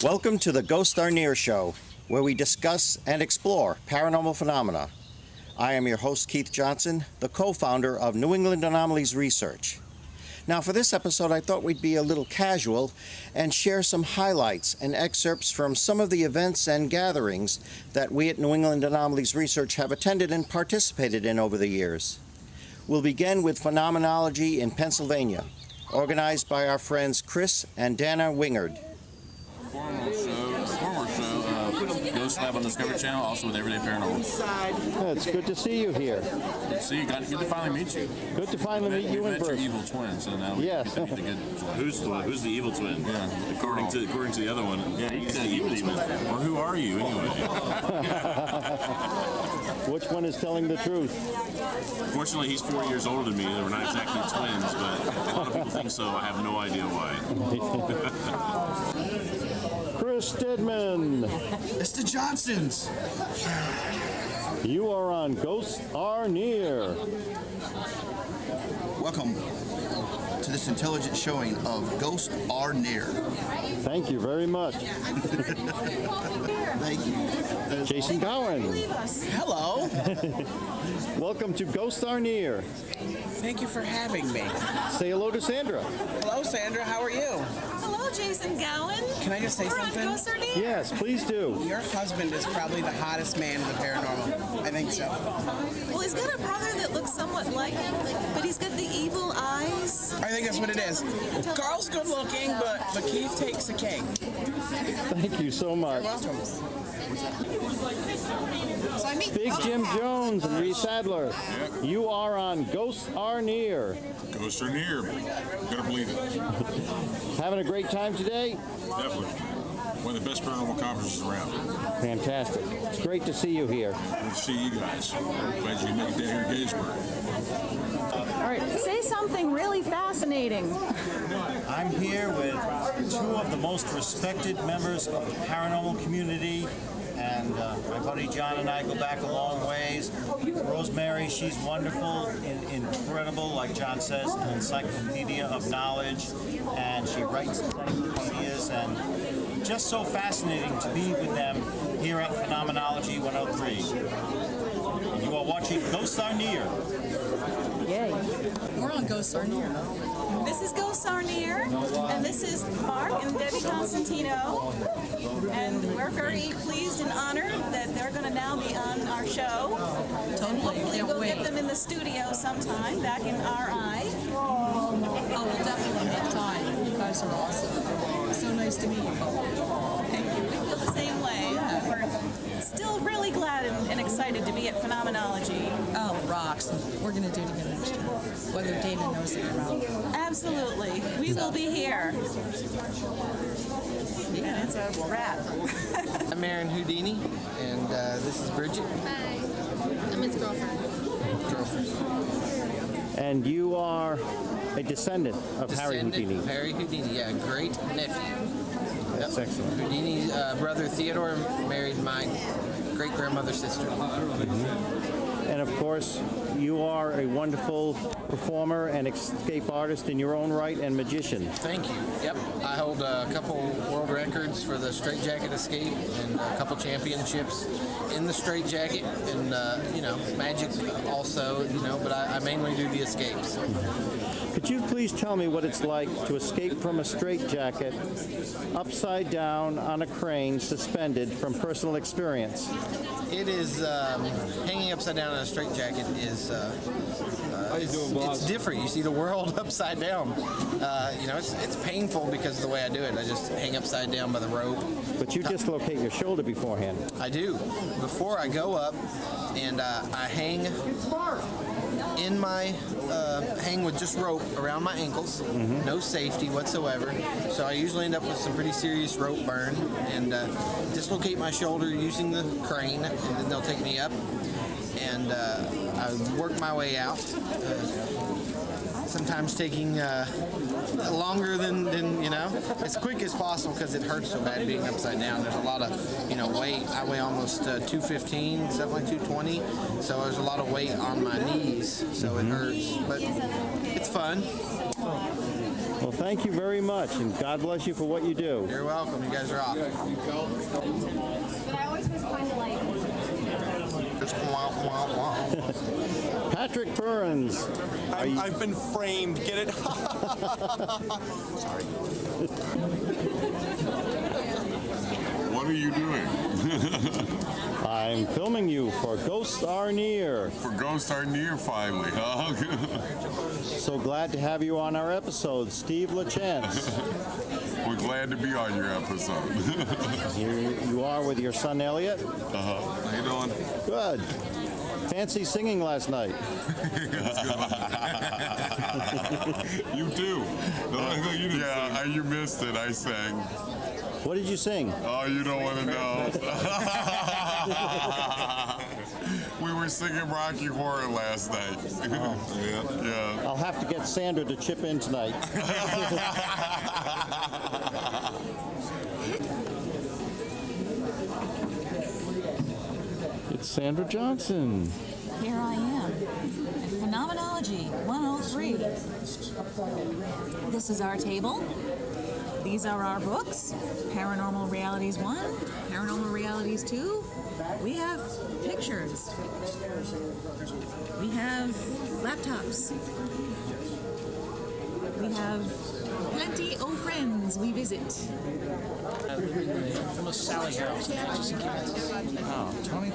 Welcome to the N.E.A.R show, where we discuss and explore paranormal phenomena. I am your host, Keith Johnson, the co-founder of New England Anomalies Research. Now, for this episode, I thought we'd be a little casual and share some highlights and excerpts from some of the events and gatherings that we at New England Anomalies Research have attended and participated in over the years. We'll begin with Phenomenology in Pennsylvania, organized by our friends Chris and Dana Wingard. Former show of Ghost Lab on Discovery Channel, also with Everyday Paranormal. It's good to see you here. Good to see you. Good to finally meet you. Good to finally meet you in person. Your evil twin, so now yes. we get to meet the good twin. Who's the evil twin? Yeah, according to the other one. Yeah, he's the evil twin. Or who are you anyway? Which one is telling the truth? Fortunately, he's 4 years older than me. We're not exactly twins, but a lot of people think so. I have no idea why. Chris Stedman. It's the Johnsons. You are on Ghosts Are Near. Welcome to this intelligent showing of Ghosts Are Near. Thank you very much. Thank you. Jason Gowan. Hello. Welcome to Ghosts Are Near. Thank you for having me. Say hello to Sandra. Hello, Sandra. How are you? Hello, Jason Gowan. Can I just say We're something? on Ghosts Are Near. Yes, please do. Your husband is probably the hottest man in the paranormal. I think so. Well, he's got a brother that looks somewhat like him, but he's got the evil eyes. I think that's what it is. Carl's good looking, but Keith takes the cake. Thank you so much. Welcome. So I meet Big Jim Jones and Reese Adler. You are on Ghosts Are Near. Ghosts Are Near. Gotta believe it. Having a great time today? Definitely. One of the best paranormal conferences around. Fantastic. It's great to see you here. Good to see you guys. Glad you make it down here to Gettysburg. All right, say something really fascinating. I'm here with two of the most respected members of the paranormal community, and my buddy John and I go back a long ways. Rosemary, she's wonderful, incredible, like John says, an encyclopedia of knowledge, and she writes encyclopedias, and just so fascinating to be with them here at Phenomenology 103. And you are watching Ghosts Are Near. Yay. We're on Ghosts Are Near. This is Ghosts Are Near, and this is Mark and Debbie Constantino, and we're very pleased and honored that they're going to now be on our show. Hopefully we'll get them in the studio sometime back in RI. Oh, we'll definitely make time. You guys are awesome. So nice to meet you. Thank you. We feel the same way. We're still really glad and excited to be at Phenomenology. Oh, it rocks. We're going to do it again next year, whether David knows it or not. Absolutely. We will be here. Yeah, it's a wrap. I'm Aaron Houdini, and this is Bridget. Hi. I'm his girlfriend. And you are a descendant of Harry Houdini. Of Harry Houdini, yeah, great nephew. That's excellent. Houdini's brother Theodore married my great-grandmother's sister. Mm-hmm. And of course, you are a wonderful performer and escape artist in your own right and magician. Thank you. Yep. I hold a couple world records for the straitjacket escape and a couple championships in the straitjacket and, magic also, but I mainly do the escapes. Could you please tell me what it's like to escape from a straitjacket upside down on a crane suspended from personal experience? It is, hanging upside down in a straitjacket is, it's different. You see the world upside down. It's painful because of the way I do it. I just hang upside down by the rope. But you dislocate your shoulder beforehand. I do. Before I go up, and I hang in my hang with just rope around my ankles, no safety whatsoever. So I usually end up with some pretty serious rope burn and dislocate my shoulder using the crane, and then they'll take me up, and I work my way out. Sometimes taking longer than as quick as possible because it hurts so bad being upside down. There's a lot of weight. I weigh almost 215, something like 220, so there's a lot of weight on my knees, so it hurts, but it's fun. Well, thank you very much, and God bless you for what you do. You're welcome. You guys are off. But I always was kind of like, Just wah, wah, wah. Patrick Burns. I've been framed. Get it? Sorry. What are you doing? I'm filming you for Ghosts Are Near. For Ghosts Are Near, finally, huh? So glad to have you on our episode, Steve LaChance. We're glad to be on your episode. Here you are with your son Elliot. How you doing? Good. Fancy singing last night. You too. Yeah, you missed it. I sang. What did you sing? Oh, you don't want to know. We were singing Rocky Horror last night. Yeah. I'll have to get Sandra to chip in tonight. It's Sandra Johnson. Here I am at Phenomenology 103. This is our table. These are our books. Paranormal Realities 1, Paranormal Realities 2. We have pictures. We have laptops. We have plenty of friends we visit. From a Sally House. Oh, Tony,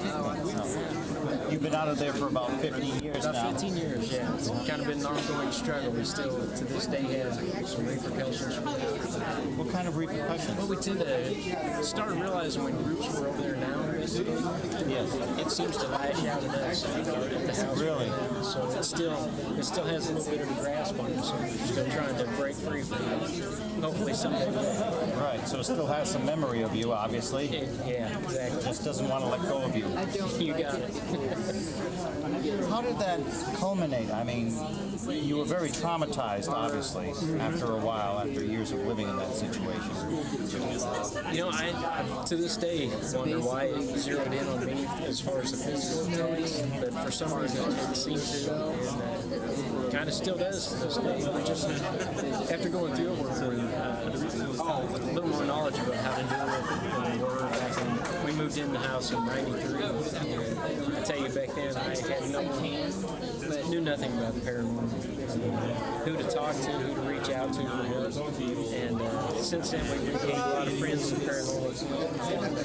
you've been out of there for about 15 years About now. 15 years, yeah. It's kind of been an ongoing struggle. We still, to this day, have some repercussions from that. What kind of repercussions? Well, we tend to start realizing when groups were over there now, basically, it seems to lash out at us, at the house. Really? So it still has a little bit of a grasp on it. So we're still trying to break free from it. Hopefully someday we'll. Right, so it still has some memory of you, obviously. Yeah, exactly. Just doesn't want to let go of you. You got it. How did that culminate? I mean, you were very traumatized, obviously, after a while, after years of living in that situation. You know, I to this day wonder why it zeroed in on me as far as the physical abilities, but for some reason it seemed to, and kind of still does to this day. We just, after going through it, we're a little more knowledge about how to deal with it than we were back when we moved in the house in '93. I tell you, back then I had no hand, but knew nothing about the paranormal. Who to talk to, who to reach out to for help. And since then, we've gained a lot of friends in paranormal and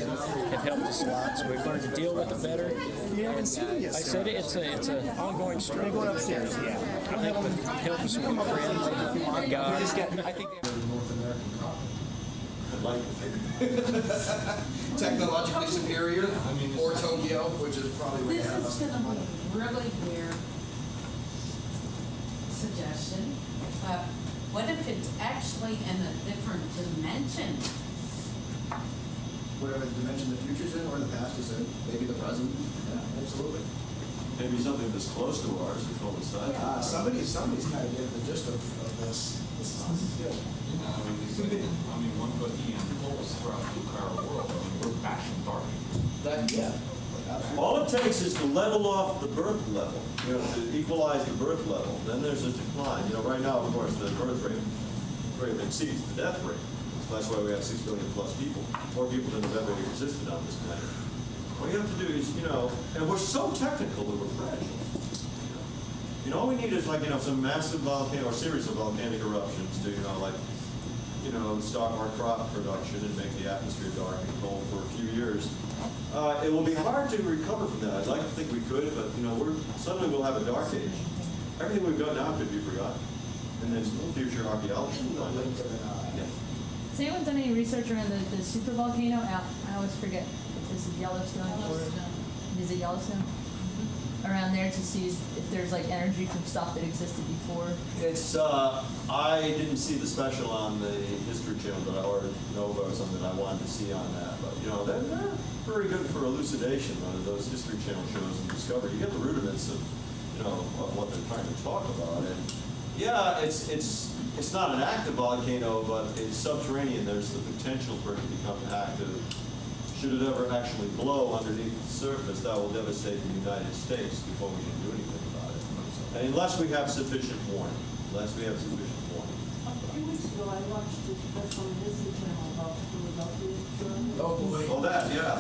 have helped us a lot. So we've learned to deal with it better. And like I said, it's an ongoing struggle. I think with help of some good friends and God. I think Technologically superior, or Tokyo, which is probably what This you have. is going to be a really weird suggestion, but what if it's actually in a different dimension? Whatever the dimension the future's in, or the past is in, maybe the present. Yeah, absolutely. Maybe something that's close to ours that coincides. Somebody's kind of getting the gist of this. This is good. One foot in pulls throughout the entire world. We're back in dark. All it takes is to level off the birth level, to equalize the birth level. Then there's a decline. Right now, of course, the birth rate exceeds the death rate. So that's why we have 6 billion plus people, more people than have ever existed on this planet. What you have to do is, and we're so technical that we're fragile. All we need is some massive volcano or series of volcanic eruptions to, stop our crop production and make the atmosphere dark and cold for a few years. It will be hard to recover from that. I'd like to think we could, but suddenly we'll have a dark age. Everything we've got now could be forgotten, and then future archaeology will find it. Has anyone done any research around the super volcano? I always forget if this is Yellowstone or is it Yellowstone? Around there to see if there's energy from stuff that existed before. It's I didn't see the special on the History Channel, but or Nova or something I wanted to see on that. But they're very good for elucidation on those History Channel shows and Discovery. You get the rudiments of of what they're trying to talk about. And yeah, it's not an active volcano, but it's subterranean. There's the potential for it to become active. Should it ever actually blow underneath the surface, that will devastate the United States before we can do anything about it. And unless we have sufficient warning. few weeks ago, I watched a special on the History Channel about Philadelphia. Oh, boy. Oh, that, yeah.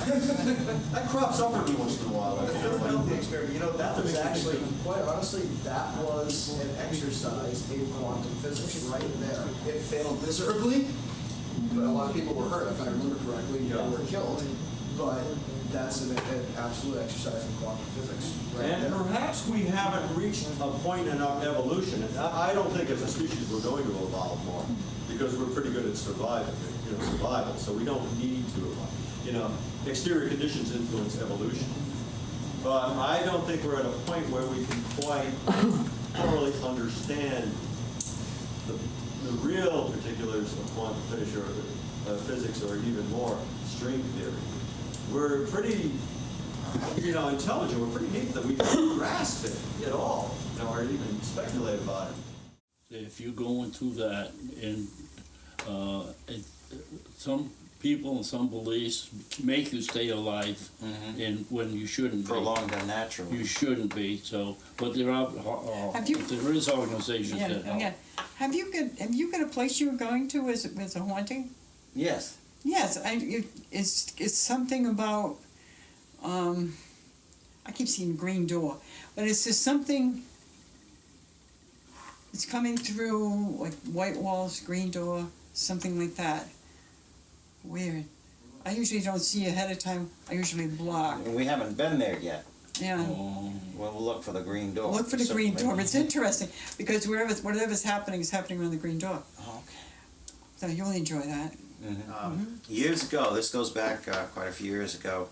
That crops up every once in a while. The Philadelphia experiment, you know, that was actually, quite honestly, that was an exercise in quantum physics right there. It failed miserably, but a lot of people were hurt, if I remember correctly, people were killed. But that's an absolute exercise in quantum physics. Right And there. perhaps we haven't reached a point in our evolution. And I don't think as a species we're going to evolve more because we're pretty good at survival, so we don't need to evolve. Exterior conditions influence evolution. But I don't think we're at a point where we can quite thoroughly understand the real particulars of quantum physics or even more string theory. We're pretty, intelligent. We're pretty neat that we can grasp it at all, or even speculate about it. If you go into that, and some people and some beliefs make you stay alive, and when you shouldn't Prolong them naturally. You shouldn't be. So, but there are there is organizations that help. Yeah. Have you got a place you were going to as a haunting? Yes. Yes, it's something about, I keep seeing green door, but it's just something, it's coming through like white walls, green door, something like that. Weird. I usually don't see ahead of time, I usually block. We haven't been there yet. Yeah. Well, we'll look for the green door. Look for the green door. It's interesting because whatever's happening is happening around the green door. Okay. So you'll enjoy that. Years ago, this goes back quite a few years ago,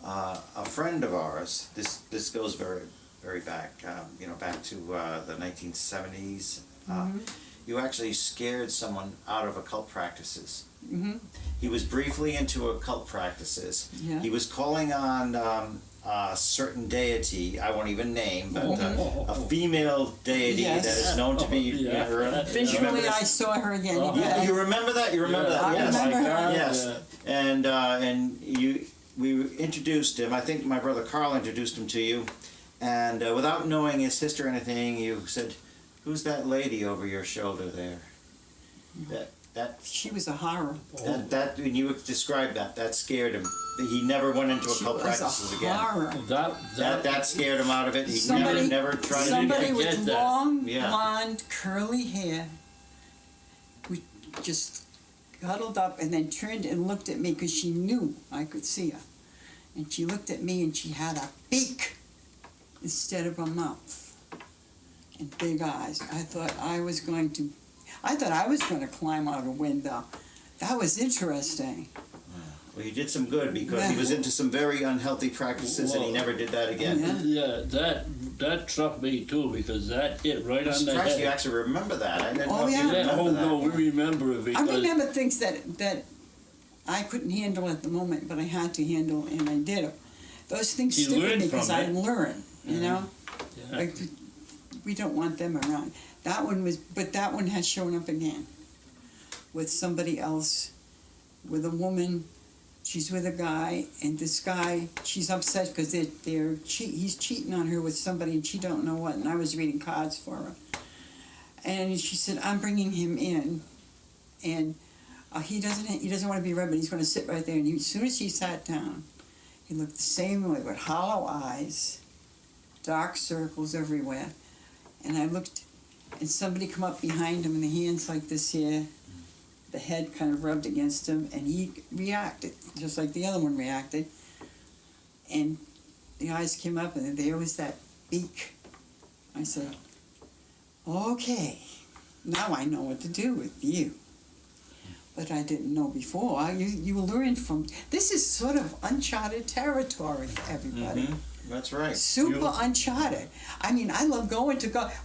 a friend of ours, this goes very, very back, back to the 1970s. You actually scared someone out of occult practices. He was briefly into occult practices. Yeah. He was calling on a certain deity, I won't even name, but a female deity Yes. that is known to be... Visually, I saw her again. You remember that? You remember that? I Yes. remember her. Yes. And we introduced him. I think my brother Carl introduced him to you, and without knowing his history or anything, you said, "Who's that lady over your shoulder there?" That she was a horror. That when you described that scared him. He never went into occult practices again. Horror. That scared him out of it. He never tried to somebody get with that. long, blonde, curly hair, we just huddled up and then turned and looked at me because she knew I could see her. And she looked at me and she had a beak instead of a mouth and big eyes. I thought I was going to climb out a window. That was interesting. Well, he did some good because he was into some very unhealthy practices and he never did that again. Yeah, that struck me too because that hit right on the head. You actually remember that. I didn't know if you remember that. No, we remember it because... I remember things that I couldn't handle at the moment, but I had to handle, and I did them. Those things stick with me because I learn, you know? Yeah. Like, we don't want them around. That one has shown up again with somebody else, with a woman. She's with a guy, and this guy, she's upset because he's cheating on her with somebody, and she don't know what. And I was reading cards for her, and she said, "I'm bringing him in, and he doesn't want to be read, but he's going to sit right there." And as soon as he sat down, he looked the same way with hollow eyes, dark circles everywhere, and I looked, and somebody come up behind him, and the hands like this here. The head kind of rubbed against him, and he reacted, just like the other one reacted. And the eyes came up, and there was that beak. I said, "Okay, now I know what to do with you." But I didn't know before. You learn from... This is sort of uncharted territory for everybody. That's right. Super uncharted. I mean, I love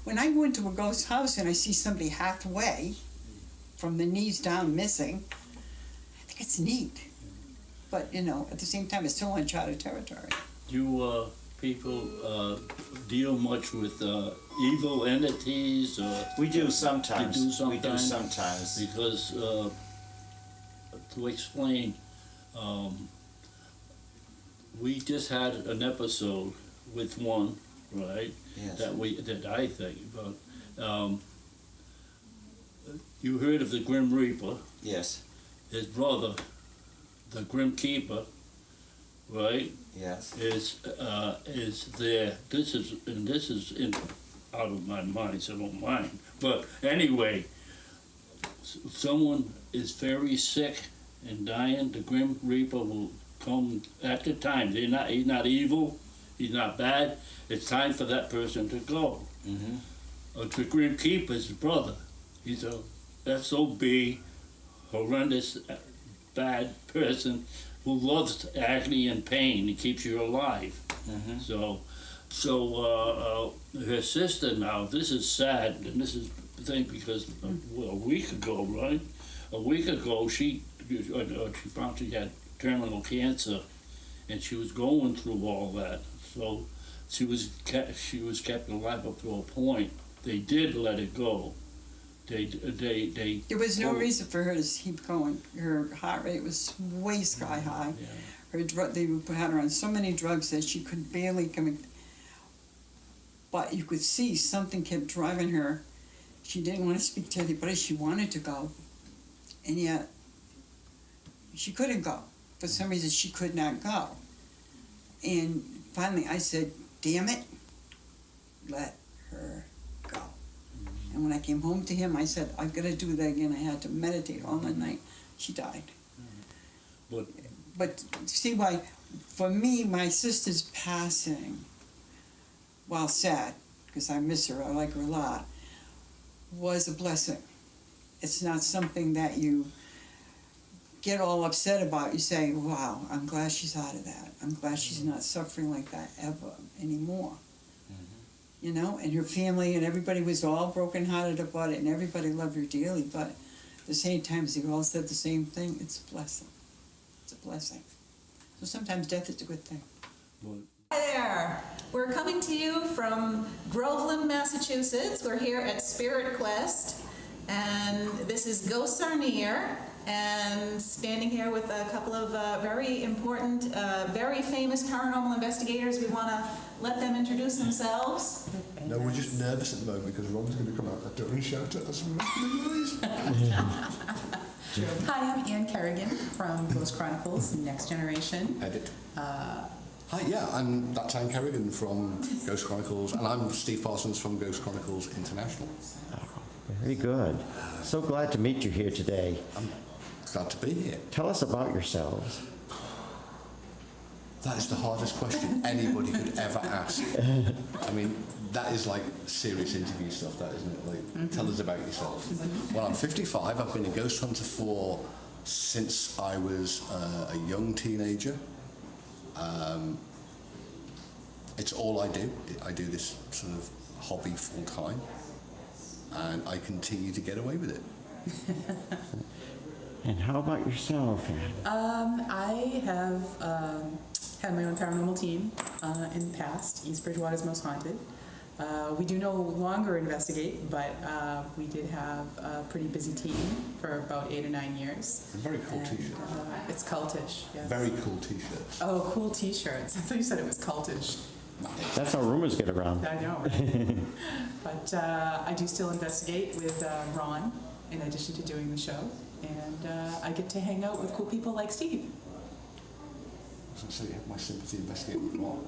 when I go into a ghost house and I see somebody halfway, from the knees down missing, I think it's neat. But, at the same time, it's still uncharted territory. You people deal much with evil entities? We do sometimes. We do sometimes. Because, to explain, we just had an episode with one, right? Yes. That I think about. you heard of the Grim Reaper? Yes. His brother, the Grim Keeper, right? Yes. Is there? This is out of my mind, so I don't mind. But anyway, someone is very sick and dying. The Grim Reaper will come at the time. He's not evil. He's not bad. It's time for that person to go. Mm-hmm. The Grim Keeper's brother. He's a SOB, horrendous, bad person who loves agony and pain and keeps you alive. Mm-hmm. So her sister now, this is sad, and this is the thing because a week ago, right? A week ago, she found she had terminal cancer, and she was going through all that. So she was kept alive up to a point. They did let it go. There was no reason for her to keep going. Her heart rate was way sky high. Yeah. They had her on so many drugs that she could barely come in. But you could see something kept driving her. She didn't want to speak to anybody. She wanted to go. And yet, she couldn't go. For some reason, she could not go. And finally, I said, damn it, let her go. And when I came home to him, I said, I've got to do that again. I had to meditate all the night. She died. But see why, for me, my sister's passing, while sad, because I miss her, I like her a lot, was a blessing. It's not something that you get all upset about. You say, wow, I'm glad she's out of that. I'm glad she's not suffering like that ever anymore. You know, and her family and everybody was all brokenhearted about it, and everybody loved her dearly, but at the same time, they all said the same thing, it's a blessing. It's a blessing. So sometimes death is a good thing. Hi there. We're coming to you from Groveland, Massachusetts. We're here at Spirit Quest, and this is Ghosts Are Near, and standing here with a couple of very important, very famous paranormal investigators. We want to let them introduce themselves. No, we're just nervous at the moment because Rob's going to come out that door and shout at us. Hi, I'm Ann Kerrigan from Ghost Chronicles Next Generation. Edit. Hi, yeah, that's Ann Kerrigan from Ghost Chronicles, and I'm Steve Parsons from Ghost Chronicles International. Very good. So glad to meet you here today. I'm glad to be here. Tell us about yourselves. That is the hardest question anybody could ever ask. I mean, that is like serious interview stuff, that, isn't it? Like, tell us about yourself. Well, I'm 55. I've been a ghost hunter since I was a young teenager. It's all I do. I do this sort of hobby full time, and I continue to get away with it. And how about yourself? I have had my own paranormal team in the past. East Bridgewater's Most Haunted. We do no longer investigate, but we did have a pretty busy team for about 8 or 9 years. A very cool t-shirt. It's cultish, yes. Very cool t-shirts. Oh, cool t-shirts. I thought you said it was cultish. That's how rumors get around. I know, right? But I do still investigate with Ron, in addition to doing the show. And I get to hang out with cool people like Steve. So you have my sympathy investigating with Ron.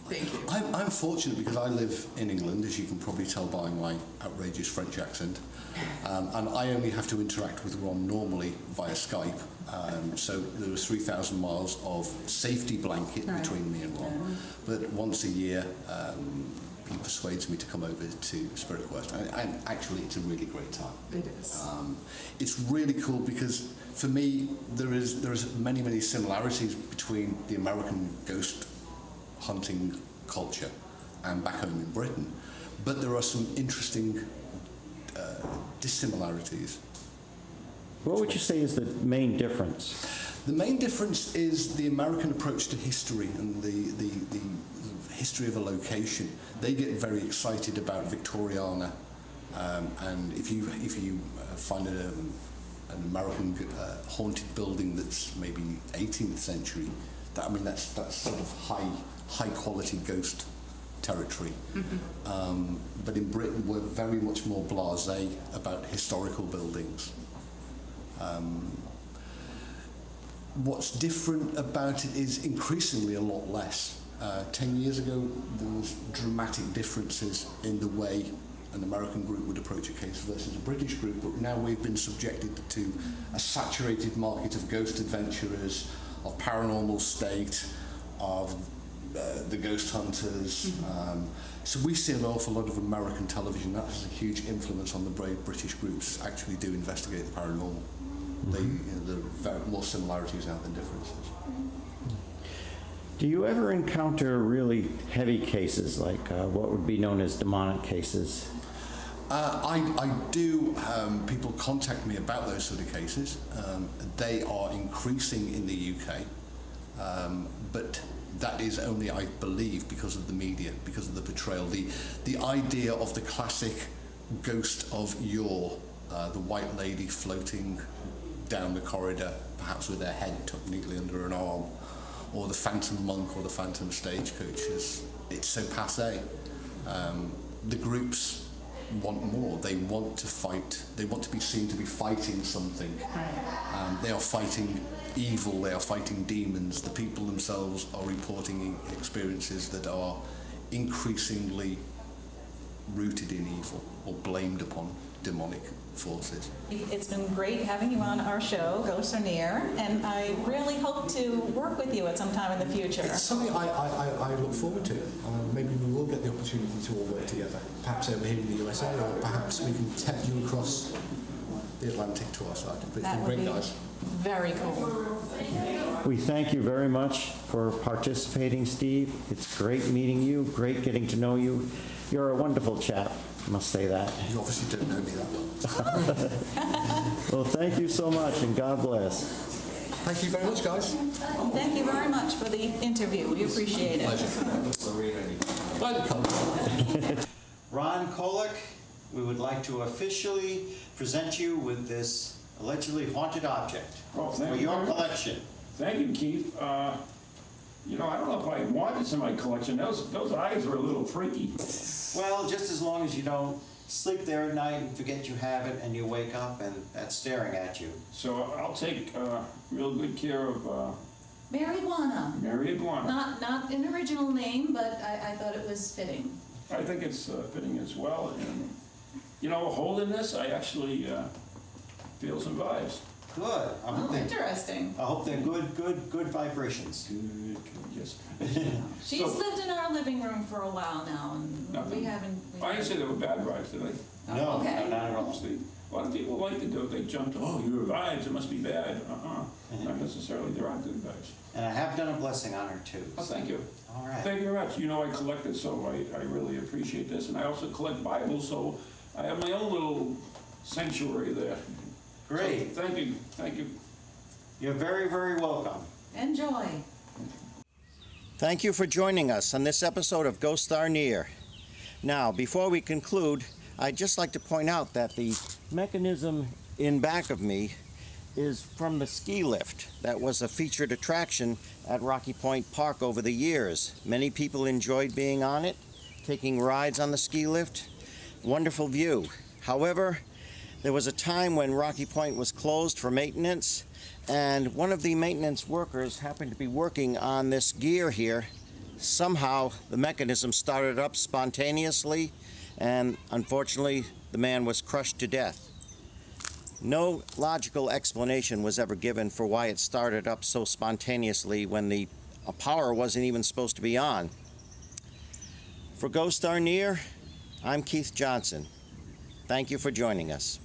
Thank you. I'm fortunate because I live in England, as you can probably tell by my outrageous French accent, and I only have to interact with Ron normally via Skype. So there was 3,000 miles of safety blanket between me and Ron. But once a year, he persuades me to come over to Spirit Quest, and actually it's a really great time. It is. It's really cool because for me there's many similarities between the American ghost hunting culture and back home in Britain, but there are some interesting dissimilarities. What would you say is the main difference? The main difference is the American approach to history and the history of a location. They get very excited about Victoriana, and if you find an American haunted building that's maybe 18th century, that's sort of high quality ghost territory. But in Britain, we're very much more blasé about historical buildings. What's different about it is increasingly a lot less. 10 years ago, there was dramatic differences in the way an American group would approach a case versus a British group, but now we've been subjected to a saturated market of ghost adventurers, of paranormal state, of the ghost hunters. So we see an awful lot of American television. That has a huge influence on the brave British groups actually do investigate the paranormal. There are very more similarities now than differences. Do you ever encounter really heavy cases, like what would be known as demonic cases? I do. People contact me about those sort of cases. They are increasing in the UK, but that is only, I believe, because of the media, because of the portrayal. The idea of the classic ghost of yore, the white lady floating down the corridor, perhaps with her head tucked neatly under an arm, or the phantom monk or the phantom stagecoach, it's so passé. The groups want more. They want to fight. They want to be seen to be fighting something. They are fighting evil. They are fighting demons. The people themselves are reporting experiences that are increasingly rooted in evil or blamed upon demonic forces. It's been great having you on our show, Ghosts Are Near, and I really hope to work with you at some time in the future. It's something I look forward to. Maybe we will get the opportunity to all work together, perhaps over here in the USA, or perhaps we can take you across the Atlantic to our side. But it's been great, guys. Very cool. We thank you very much for participating, Steve. It's great meeting you, great getting to know you. You're a wonderful chap, I must say that. You obviously don't know me that well. Well, thank you so much, and God bless. Thank you very much, guys. Thank you very much for the interview. We appreciate it. Welcome. Ron Kolek, we would like to officially present you with this allegedly haunted object for your collection. Thank you, Keith. You know, I don't know if I want this in my collection. Those eyes are a little freaky. Well, just as long as you don't sleep there at night and forget you have it and you wake up and that's staring at you. So I'll take real good care of Marijuana. Mary Iguana. Not an original name, but I thought it was fitting. I think it's fitting as well. And, you know, holding this, I actually feel some vibes. Good. Interesting. I hope they're good vibrations. Good, yes. She's lived in our living room for a while now, and we haven't. I didn't say they were bad vibes, did I? No, okay. no, not at all. A lot of people like to do it. They jump to, oh, your vibes, it must be bad. Not necessarily. There are good vibes. And I have done a blessing on her, too. Oh, thank you. All right. Thank you very much. You know, I collect it, so I really appreciate this. And I also collect Bibles, so I have my own little sanctuary there. Great. So, thank you. Thank you. You're very, very welcome. Enjoy. Thank you for joining us on this episode of Ghosts Are Near. Now, before we conclude, I'd just like to point out that the mechanism in back of me is from the ski lift that was a featured attraction at Rocky Point Park over the years. Many people enjoyed being on it, taking rides on the ski lift. Wonderful view. However, there was a time when Rocky Point was closed for maintenance, and one of the maintenance workers happened to be working on this gear here. Somehow the mechanism started up spontaneously, and unfortunately the man was crushed to death. No logical explanation was ever given for why it started up so spontaneously when the power wasn't even supposed to be on. For Ghosts Are Near, I'm Keith Johnson. Thank you for joining us.